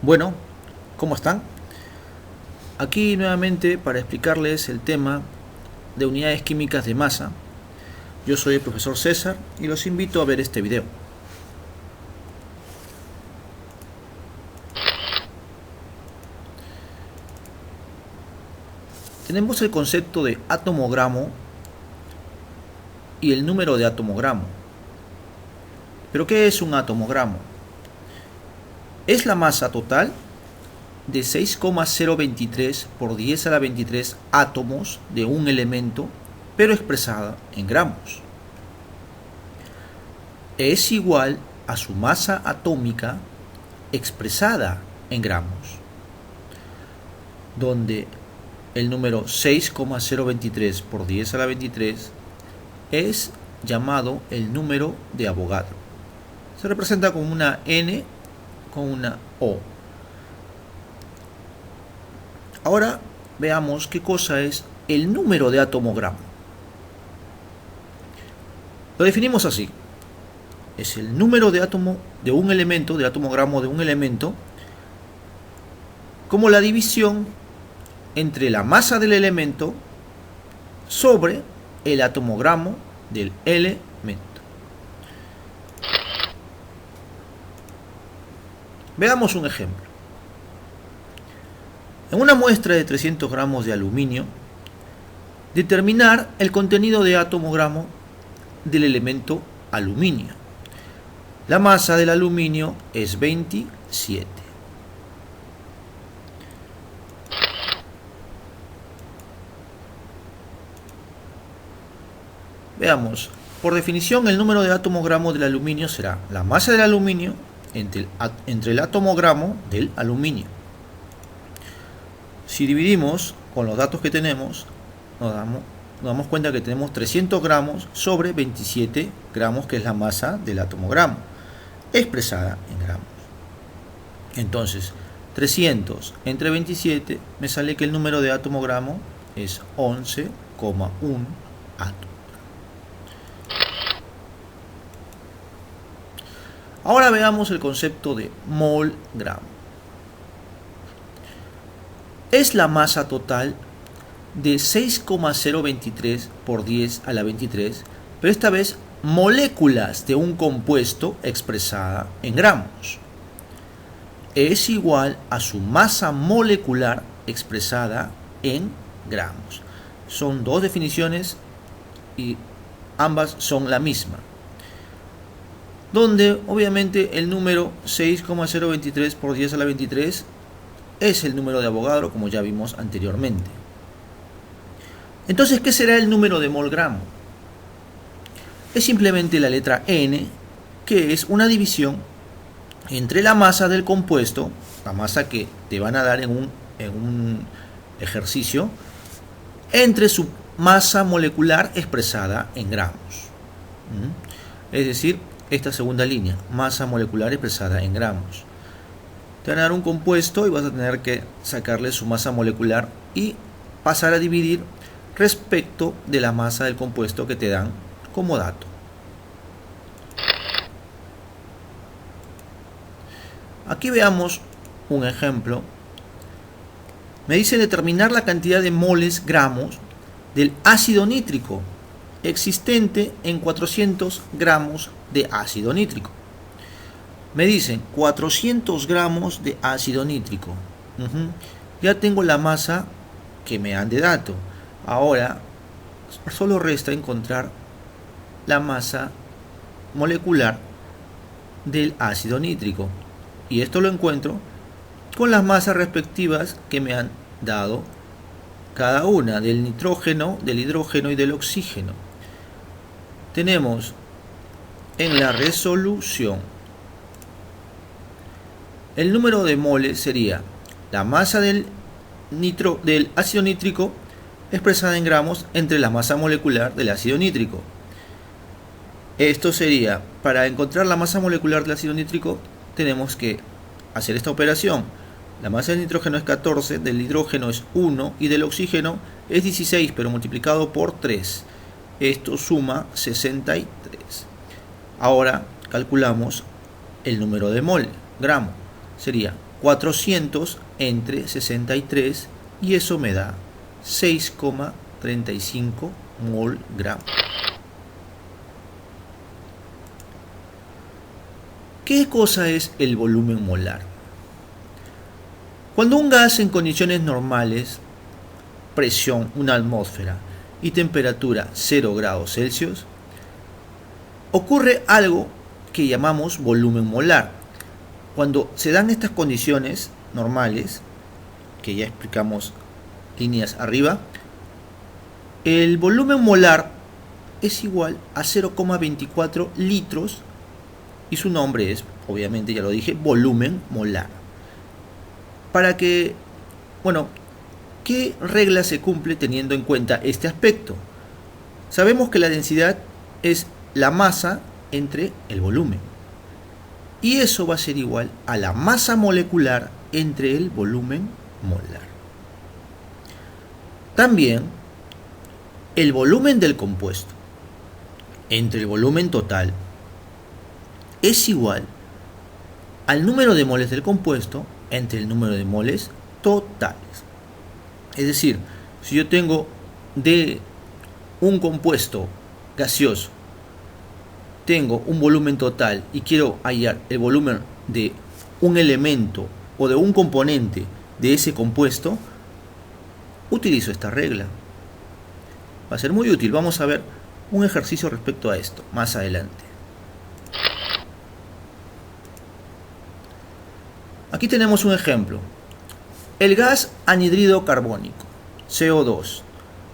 Bueno, ¿cómo están? Aquí nuevamente para explicarles el tema de unidades químicas de masa. Yo soy el profesor César y los invito a ver este video. Tenemos el concepto de atomogramo y el número de atomogramo. ¿Pero qué es un atomogramo? Es la masa total de 6,023 por 10 a la 23 átomos de un elemento, pero expresada en gramos. Es igual a su masa atómica expresada en gramos, donde el número 6,023 por 10 a la 23 es llamado el número de Avogadro. Se representa con una N con una O. Ahora veamos qué cosa es el número de atomogramo. Lo definimos así. Es el número de átomo de un elemento, del atomogramo de un elemento, como la división entre la masa del elemento sobre el atomogramo del elemento. Veamos un ejemplo. En una muestra de 300 gramos de aluminio, determinar el contenido de atomogramo del elemento aluminio. La masa del aluminio es 27. Veamos, por definición el número de atomogramo del aluminio será la masa del aluminio entre el atomogramo del aluminio. Si dividimos con los datos que tenemos, nos damos cuenta que tenemos 300 gramos sobre 27 gramos, que es la masa del atomogramo, expresada en gramos. Entonces, 300 entre 27 me sale que el número de atomogramo es 11,1 átomos. Ahora veamos el concepto de mol-gramo. Es la masa total de 6,023 por 10 a la 23, pero esta vez moléculas de un compuesto expresada en gramos. Es igual a su masa molecular expresada en gramos. Son dos definiciones y ambas son la misma, donde obviamente el número 6,023 por 10 a la 23 es el número de Avogadro, como ya vimos anteriormente. Entonces, ¿qué será el número de mol-gramo? Es simplemente la letra N, que es una división entre la masa del compuesto, la masa que te van a dar en un ejercicio, entre su masa molecular expresada en gramos. Es decir, esta segunda línea, masa molecular expresada en gramos. Te van a dar un compuesto y vas a tener que sacarle su masa molecular y pasar a dividir respecto de la masa del compuesto que te dan como dato. Aquí veamos un ejemplo. Me dice determinar la cantidad de moles gramos del ácido nítrico existente en 400 gramos de ácido nítrico. Me dicen 400 gramos de ácido nítrico. Ya tengo la masa que me dan de dato. Ahora solo resta encontrar la masa molecular del ácido nítrico. Y esto lo encuentro con las masas respectivas que me han dado cada una, del nitrógeno, del hidrógeno y del oxígeno. Tenemos en la resolución el número de moles sería la masa del ácido nítrico expresada en gramos entre la masa molecular del ácido nítrico. Esto sería, para encontrar la masa molecular del ácido nítrico, tenemos que hacer esta operación. La masa del nitrógeno es 14, del hidrógeno es 1 y del oxígeno es 16, pero multiplicado por 3. Esto suma 63. Ahora calculamos el número de mol, gramo. Sería 400 entre 63 y eso me da 6,35 mol gramos. ¿Qué cosa es el volumen molar? Cuando un gas en condiciones normales, presión 1 atmósfera y temperatura 0 grados Celsius, ocurre algo que llamamos volumen molar. Cuando se dan estas condiciones normales, que ya explicamos líneas arriba, el volumen molar es igual a 0,24 litros y su nombre es, obviamente ya lo dije, volumen molar. Para que, bueno, ¿qué regla se cumple teniendo en cuenta este aspecto? Sabemos que la densidad es la masa entre el volumen. Y eso va a ser igual a la masa molecular entre el volumen molar. También, el volumen del compuesto entre el volumen total es igual al número de moles del compuesto entre el número de moles totales. Es decir, si yo tengo de un compuesto gaseoso, tengo un volumen total y quiero hallar el volumen de un elemento o de un componente de ese compuesto, utilizo esta regla. Va a ser muy útil. Vamos a ver un ejercicio respecto a esto más adelante. Aquí tenemos un ejemplo. El gas anhidrido carbónico, CO2,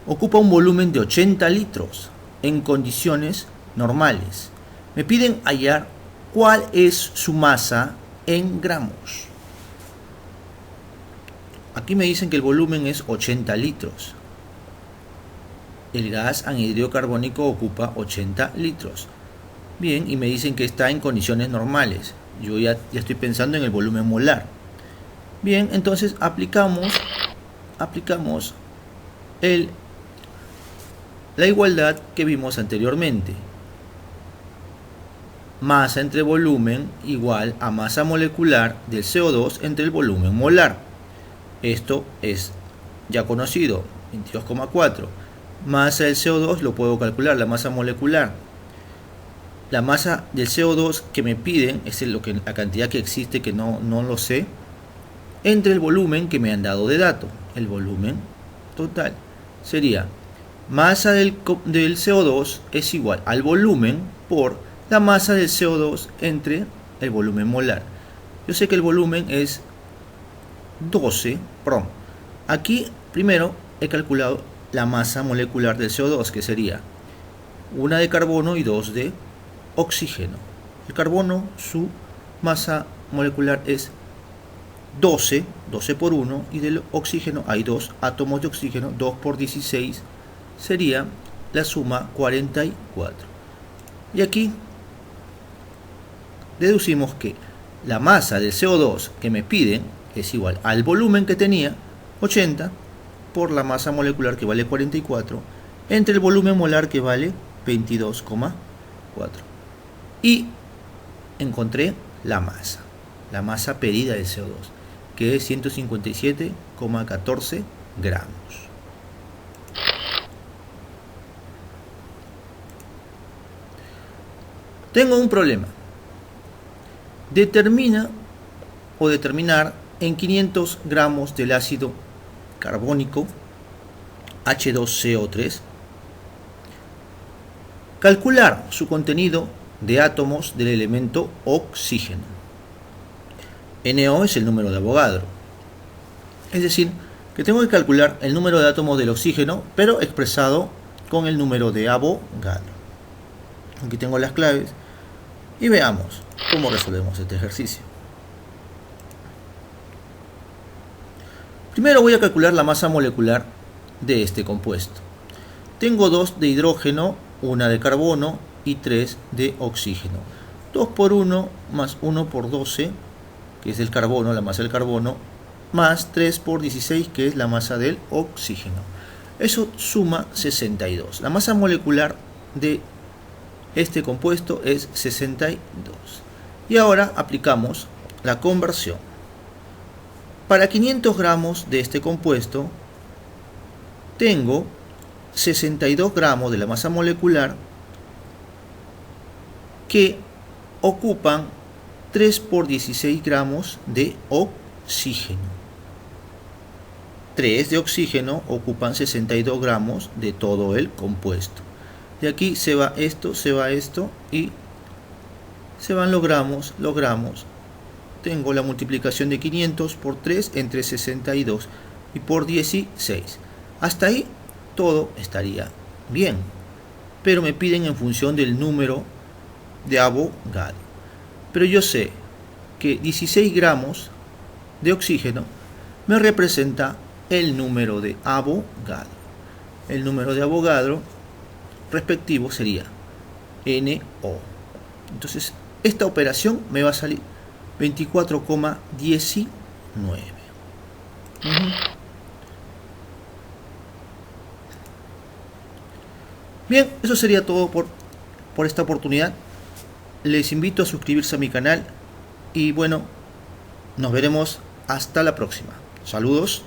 ocupa un volumen de 80 litros en condiciones normales. Me piden hallar cuál es su masa en gramos. Aquí me dicen que el volumen es 80 litros. El gas anhidrido carbónico ocupa 80 litros. Bien, y me dicen que está en condiciones normales. Yo ya estoy pensando en el volumen molar. Bien, entonces aplicamos la igualdad que vimos anteriormente. Masa entre volumen igual a masa molecular del CO2 entre el volumen molar. Esto es ya conocido, 22,4. Masa del CO2 lo puedo calcular, la masa molecular. La masa del CO2 que me piden es la cantidad que existe, que no lo sé, entre el volumen que me han dado de dato, el volumen total. Sería masa del CO2 es igual al volumen por la masa del CO2 entre el volumen molar. Yo sé que el volumen es 12, aquí primero he calculado la masa molecular del CO2, que sería 1 de carbono y 2 de oxígeno. El carbono, su masa molecular es 12 por 1, y del oxígeno hay 2 átomos de oxígeno, 2 por 16 sería la suma 44. Y aquí deducimos que la masa del CO2 que me piden es igual al volumen que tenía, 80, por la masa molecular que vale 44, entre el volumen molar que vale 22,4. Y encontré la masa pedida del CO2, que es 157,14 gramos. Tengo un problema. Determinar en 500 gramos del ácido carbónico H2CO3, calcular su contenido de átomos del elemento oxígeno. NO es el número de Avogadro. Es decir, que tengo que calcular el número de átomos del oxígeno, pero expresado con el número de Avogadro. Aquí tengo las claves y veamos cómo resolvemos este ejercicio. Primero voy a calcular la masa molecular de este compuesto. Tengo 2 de hidrógeno, 1 de carbono y 3 de oxígeno. 2 por 1 más 1 por 12, que es el carbono, la masa del carbono, más 3 por 16, que es la masa del oxígeno. Eso suma 62. La masa molecular de este compuesto es 62. Y ahora aplicamos la conversión. Para 500 gramos de este compuesto, tengo 62 gramos de la masa molecular que ocupan 3 por 16 gramos de oxígeno. 3 de oxígeno ocupan 62 gramos de todo el compuesto. De aquí se va esto y se van los gramos. Tengo la multiplicación de 500 por 3 entre 62 y por 16. Hasta ahí todo estaría bien, pero me piden en función del número de Avogadro. Pero yo sé que 16 gramos de oxígeno me representa el número de Avogadro. El número de Avogadro respectivo sería NO. Entonces esta operación me va a salir 24,19. Bien, eso sería todo por esta oportunidad. Les invito a suscribirse a mi canal y bueno, nos veremos hasta la próxima. Saludos.